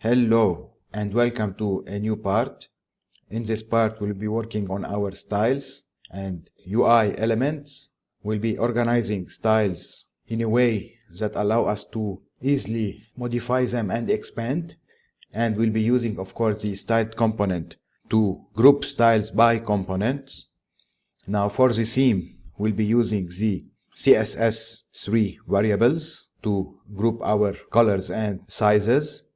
Hello and welcome to a new part. In this part we'll be working on our styles and UI elements. We'll be organizing styles in a way that allow us to easily modify them and expand, and we'll be using of course the styled component to group styles by components. Now for the theme we'll be using the CSS3 variables to group our colors and sizes.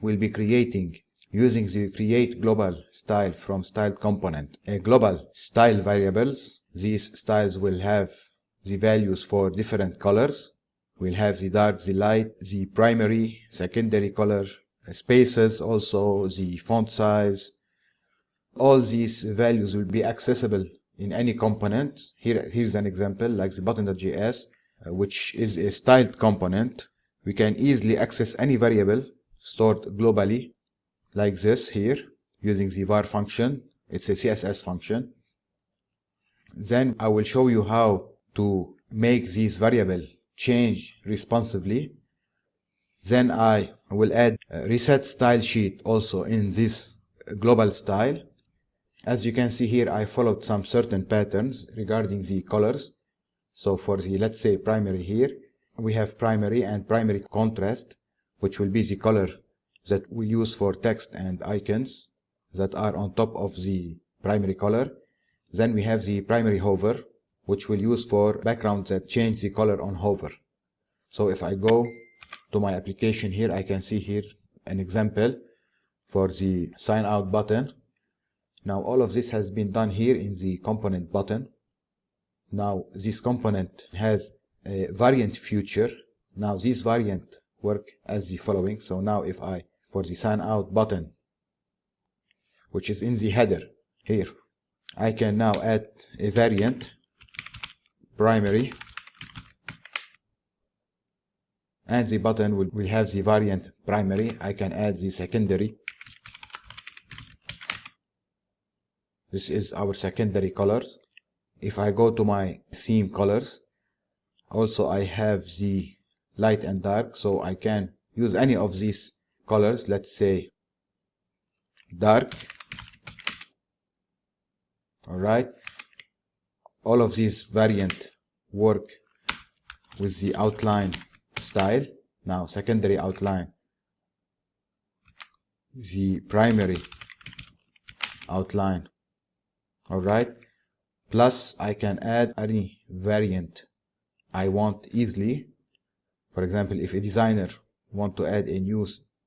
We'll be creating, using the create global style from styled component, a global style variables. These styles will have the values for different colors. We'll have the dark, the light, the primary, secondary color, spaces, also the font size. All these values will be accessible in any component. Here's an example like the button.js, which is a styled component. We can easily access any variable stored globally like this here using the var function. It's a CSS function. Then I will show you how to make this variable change responsively. Then I will add a reset style sheet also in this global style. As you can see here, I followed some certain patterns regarding the colors. So for the, let's say, primary here, we have primary and primary contrast, which will be the color that we use for text and icons that are on top of the primary color. Then we have the primary hover, which we'll use for backgrounds that change the color on hover. So if I go to my application here, I can see here an example for the sign out button. Now all of this has been done here in the component button. Now this component has a variant feature. Now this variant work as the following. So now if I, for the sign out button, which is in the header here, I can now add a variant primary, and the button will have the variant primary. I can add the secondary. This is our secondary colors. If I go to my theme colors, also I have the light and dark, so I can use any of these colors. Let's say dark. Alright, all of these variant work with the outline style. Now secondary outline, the primary outline. Alright, plus I can add any variant I want easily. For example, if a designer want to add a new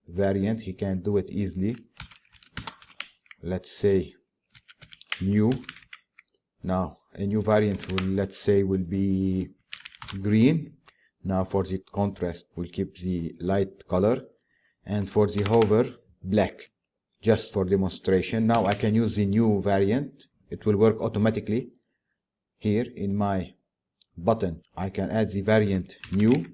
variant, he can do it easily. Let's say new. Now a new variant will, let's say, will be green. Now for the contrast we'll keep the light color, and for the hover black, just for demonstration. Now I can use the new variant. It will work automatically here in my button. I can add the variant new.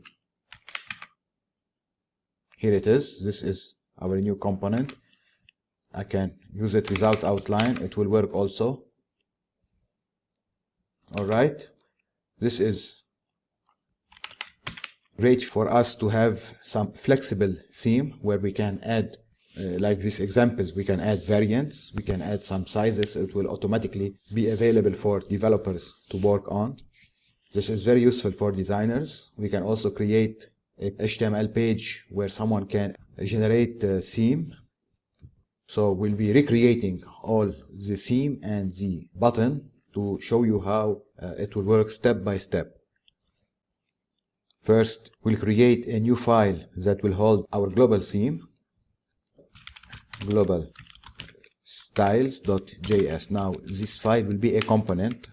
Here it is. This is our new component. I can use it without outline. It will work also. Alright, this is great for us to have some flexible theme where we can add, like these examples, we can add variants, we can add some sizes. It will automatically be available for developers to work on. This is very useful for designers. We can also create a HTML page where someone can generate a theme. So we'll be recreating all the theme and the button to show you how it will work step by step. First, we'll create a new file that will hold our global theme, global styles.js. Now this file will be a component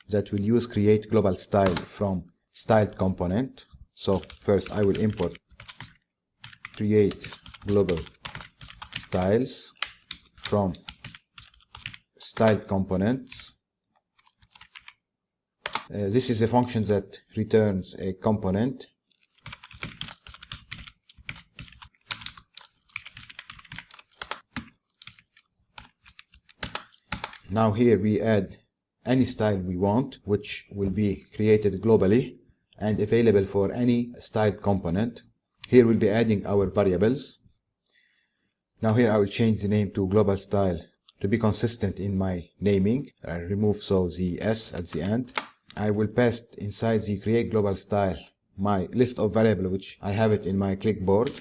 that will use create global style from styled component. So first I will import create global styles from styled components. This is a function that returns a component. Now here we add any style we want, which will be created globally and available for any styled component. Here we'll be adding our variables. Now here I will change the name to global style to be consistent in my naming. I remove the S at the end. I will pass inside the create global style my list of variables, which I have it in my clipboard.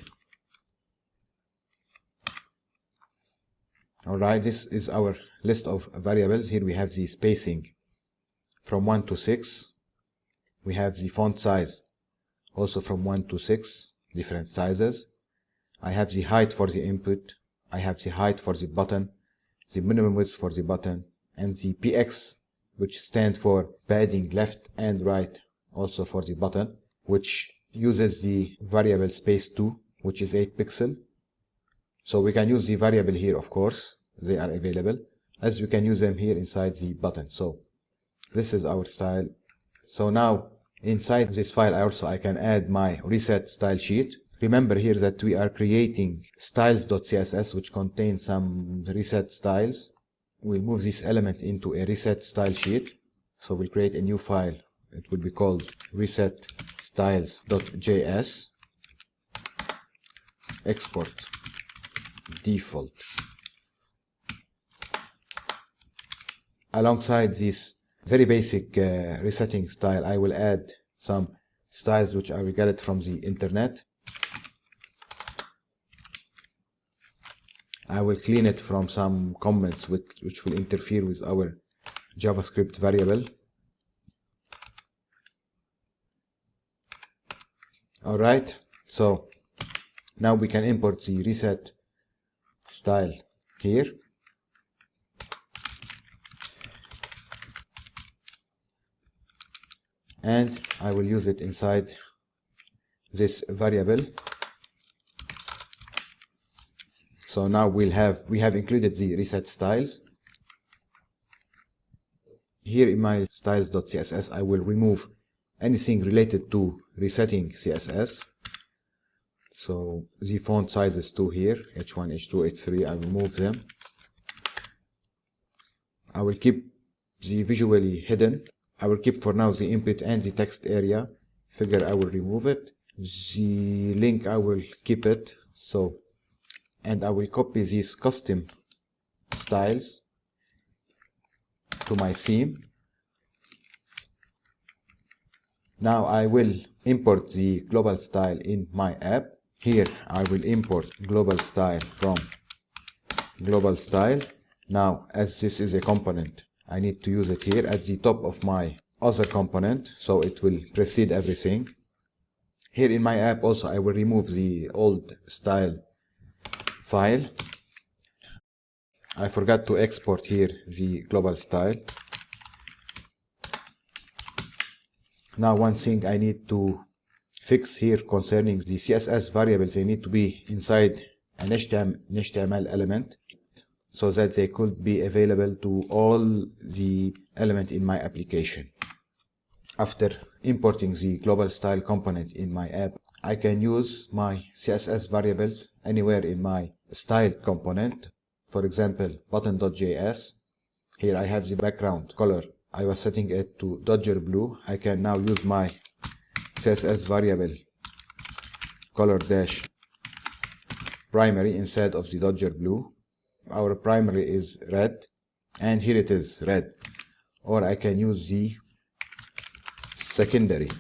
Alright, this is our list of variables. Here we have the spacing from 1 to 6. We have the font size also from 1 to 6, different sizes. I have the height for the input. I have the height for the button, the minimum width for the button, and the px, which stands for padding left and right, also for the button, which uses the variable space2, which is 8 pixels. So we can use the variable here, of course, they are available, as we can use them here inside the button. So this is our style. So now inside this file I can add my reset style sheet. Remember here that we are creating styles.css, which contains some reset styles. We'll move this element into a reset style sheet. So we'll create a new file. It will be called reset styles.js. Export default. Alongside this very basic resetting style, I will add some styles which I will get it from the internet. I will clean it from some comments which will interfere with our JavaScript variable. Alright, so now we can import the reset style here. And I will use it inside this variable. So now we have included the reset styles. Here in my styles.css I will remove anything related to resetting CSS. So the font sizes too here, H1, H2, H3, I will remove them. I will keep the visually hidden. I will keep for now the input and the text area. Figure I will remove it. The link I will keep it. And I will copy these custom styles to my theme. Now I will import the global style in my app. Here I will import global style from global style. Now as this is a component, I need to use it here at the top of my other component, so it will precede everything. Here in my app also I will remove the old style file. I forgot to export here the global style. Now one thing I need to fix here concerning the CSS variables, they need to be inside an HTML element so that they could be available to all the elements in my application. After importing the global style component in my app, I can use my CSS variables anywhere in my style component. For example, button.js. Here I have the background color. I was setting it to Dodger blue. I can now use my CSS variable color dash primary instead of the Dodger blue. Our primary is red, and here it is red. Or I can use the secondary,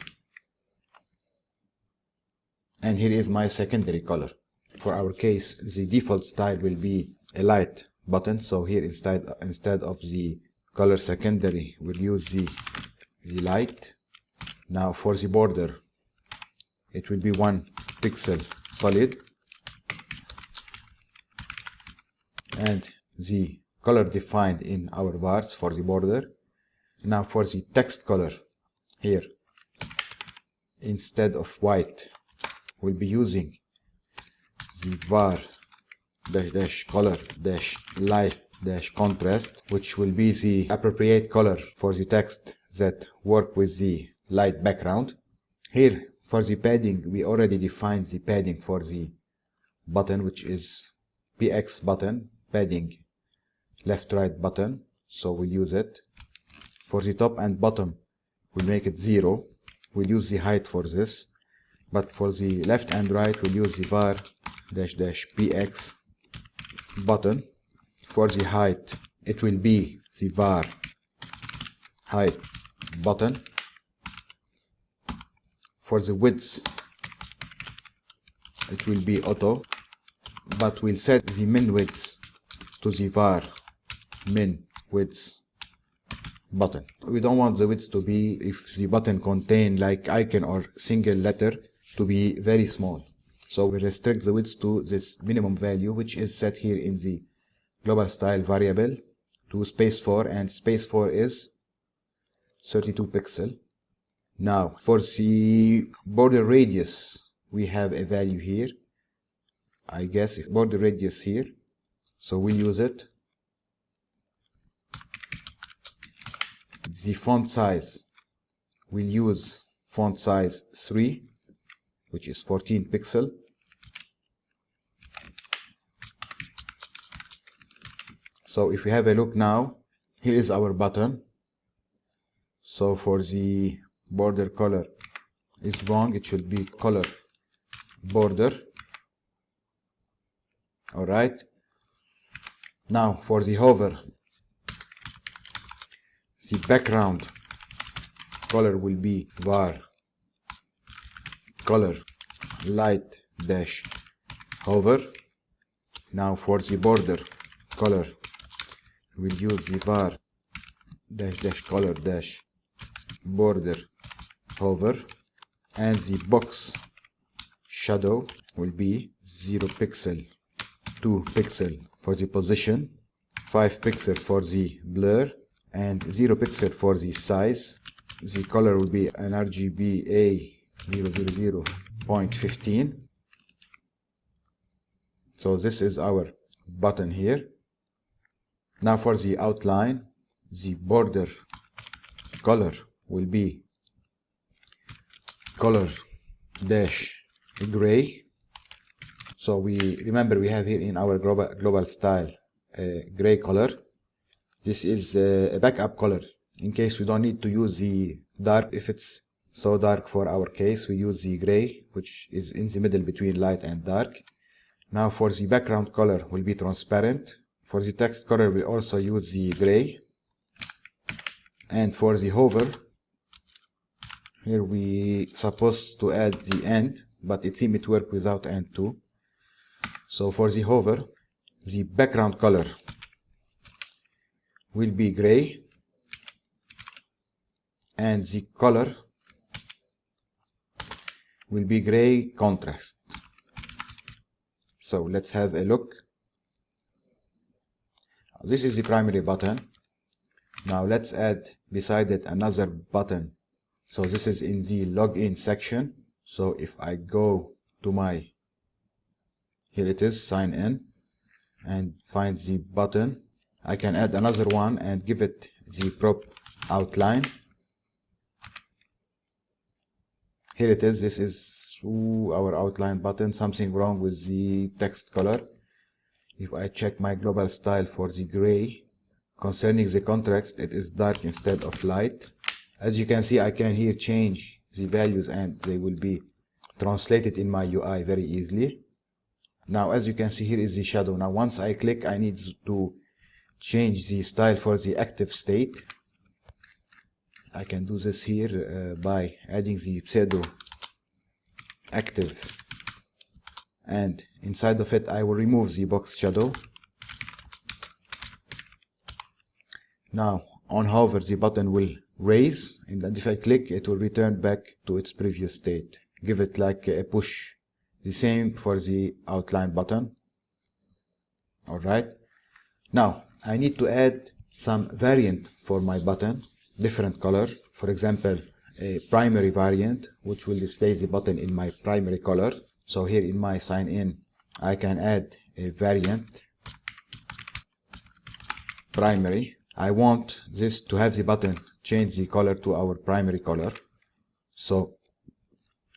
and here is my secondary color. For our case, the default style will be a light button, so here instead of the color secondary, we'll use the light. Now for the border, it will be 1 pixel solid, and the color defined in our bars for the border. Now for the text color, here instead of white, we'll be using the var dash color dash light dash contrast, which will be the appropriate color for the text that work with the light background. Here for the padding, we already defined the padding for the button, which is px button, padding left right button, so we'll use it. For the top and bottom, we'll make it 0. We'll use the height for this, but for the left and right, we'll use the var dash dash px button. For the height, it will be the var height button. For the width, it will be auto, but we'll set the min width to the var min width button. We don't want the width to be, if the button contain like icon or single letter, to be very small. So we restrict the width to this minimum value, which is set here in the global style variable to space 4, and space 4 is 32 pixel. Now for the border radius, we have a value here. I guess if border radius here, so we'll use it. The font size, we'll use font size 3, which is 14 pixel. So if we have a look now, here is our button. So for the border color is wrong, it should be color border. Alright. Now for the hover, the background color will be var color light dash hover. Now for the border color, we'll use the var dash dash color dash border hover, and the box shadow will be 0 pixel, 2 pixel for the position, 5 pixel for the blur, and 0 pixel for the size. The color will be an RGBA 000.15. So this is our button here. Now for the outline, the border color will be color dash gray. So we remember we have here in our global style gray color. This is a backup color in case we don't need to use the dark. If it's so dark for our case, we use the gray, which is in the middle between light and dark. Now for the background color will be transparent. For the text color, we also use the gray. And for the hover, here we supposed to add the end, but it seems it works without end too. So for the hover, the background color will be gray, and the color will be gray contrast. So let's have a look. This is the primary button. Now let's add beside it another button. So this is in the login section. So if I go to my, here it is, sign in, and find the button, I can add another one and give it the prop outline. Here it is. This is our outline button. Something wrong with the text color. If I check my global style for the gray, concerning the contrast, it is dark instead of light. As you can see, I can here change the values and they will be translated in my UI very easily. Now as you can see, here is the shadow. Now once I click, I need to change the style for the active state. I can do this here by adding the pseudo active, and inside of it I will remove the box shadow. Now on hover, the button will raise, and if I click, it will return back to its previous state. Give it like a push. The same for the outline button. Alright. Now I need to add some variant for my button, different color. For example, a primary variant which will display the button in my primary color. So here in my sign in, I can add a variant primary. I want this to have the button change the color to our primary color. So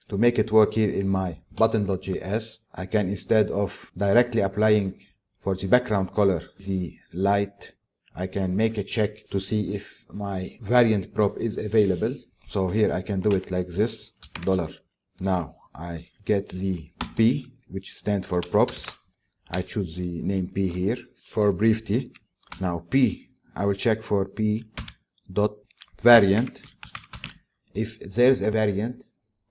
to make it work here in my button.js, I can, instead of directly applying for the background color the light, I can make a check to see if my variant prop is available. So here I can do it like this, $. Now I get the P, which stands for props. I choose the name P here for brevity. Now P, I will check for P dot variant. If there's a variant,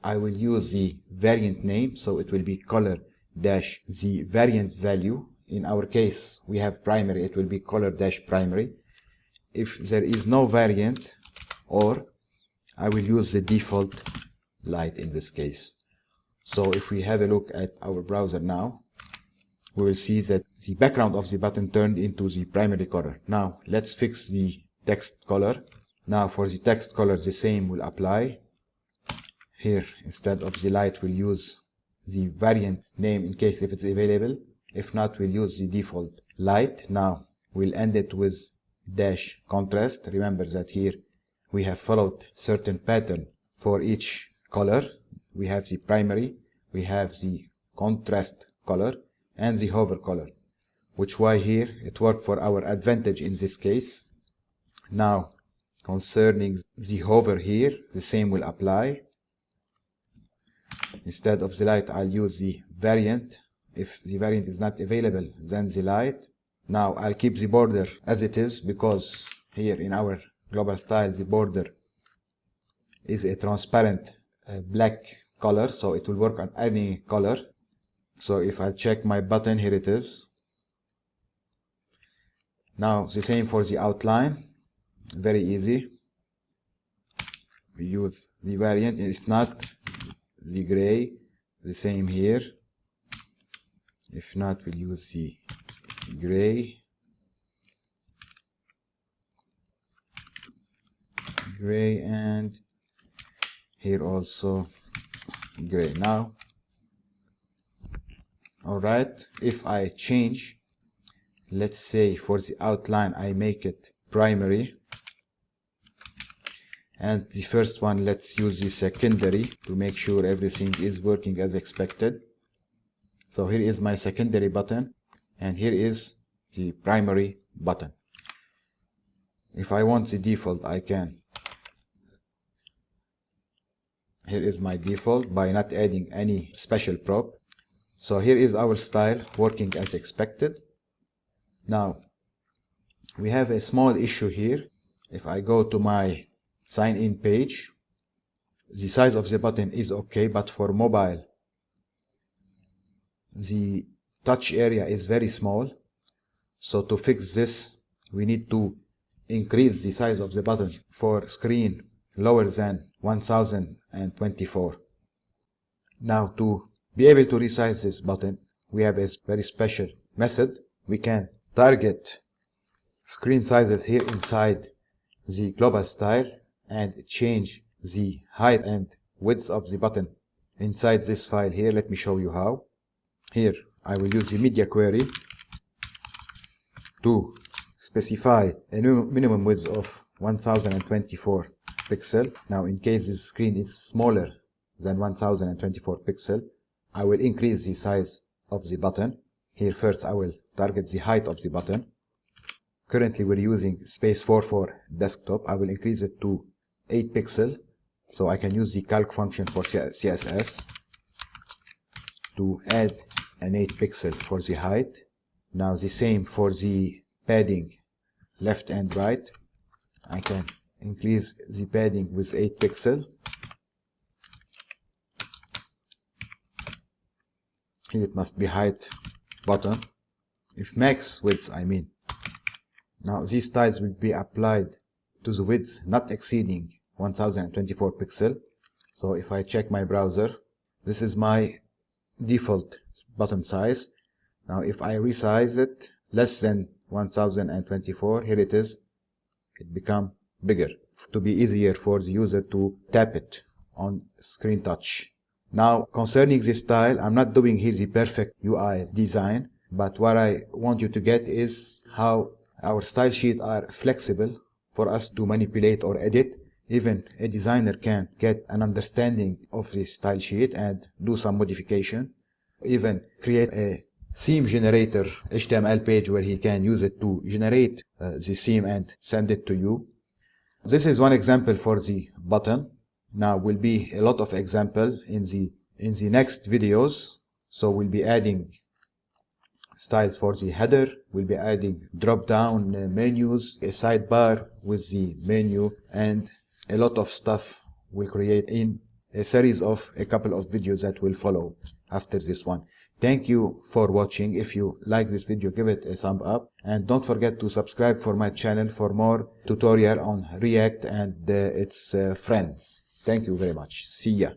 I will use the variant name, so it will be color dash the variant value. In our case, we have primary, it will be color dash primary. If there is no variant, or I will use the default light in this case. So if we have a look at our browser now, we will see that the background of the button turned into the primary color. Now let's fix the text color. Now for the text color, the same will apply. Here, instead of the light, we'll use the variant name in case if it's available. If not, we'll use the default light. Now we'll end it with dash contrast. Remember that here we have followed certain pattern for each color. We have the primary, we have the contrast color, and the hover color, which why here it worked for our advantage in this case. Now concerning the hover here, the same will apply. Instead of the light, I'll use the variant. If the variant is not available, then the light. Now I'll keep the border as it is, because here in our global style the border is a transparent black color, so it will work on any color. So if I check my button, here it is. Now the same for the outline, very easy. We use the variant, if not the gray, the same here. If not, we'll use the gray, and here also gray. Now, alright, if I change, let's say for the outline I make it primary, and the first one let's use the secondary to make sure everything is working as expected. So here is my secondary button, and here is the primary button. If I want the default, I can. Here is my default by not adding any special prop. So here is our style working as expected. Now we have a small issue here. If I go to my sign in page, the size of the button is okay, but for mobile the touch area is very small. So to fix this, we need to increase the size of the button for screen lower than 1024. Now to be able to resize this button, we have a very special method. We can target screen sizes here inside the global style and change the height and width of the button inside this file here. Let me show you how. Here I will use the media query to specify a minimum width of 1024 pixel. Now in case this screen is smaller than 1024 pixel, I will increase the size of the button. Here first I will target the height of the button. Currently we're using space 4 for desktop. I will increase it to 8 pixel, so I can use the calc function for CSS to add an 8 pixel for the height. Now the same for the padding left and right. I can increase the padding with 8 pixel. Here it must be height button. If max width, I mean. Now these styles will be applied to the width not exceeding 1024 pixel. So if I check my browser, this is my default button size. Now if I resize it less than 1024, here it is, it become bigger to be easier for the user to tap it on screen touch. Now concerning this style, I'm not doing here the perfect UI design, but what I want you to get is how our style sheets are flexible for us to manipulate or edit. Even a designer can get an understanding of the style sheet and do some modification. Even create a theme generator HTML page where he can use it to generate the theme and send it to you. This is one example for the button. Now will be a lot of example in the next videos. So we'll be adding styles for the header. We'll be adding drop-down menus, a sidebar with the menu, and a lot of stuff we'll create in a series of a couple of videos that will follow after this one. Thank you for watching. If you like this video, give it a thumb up, and don't forget to subscribe for my channel for more tutorial on React and its friends. Thank you very much. See ya.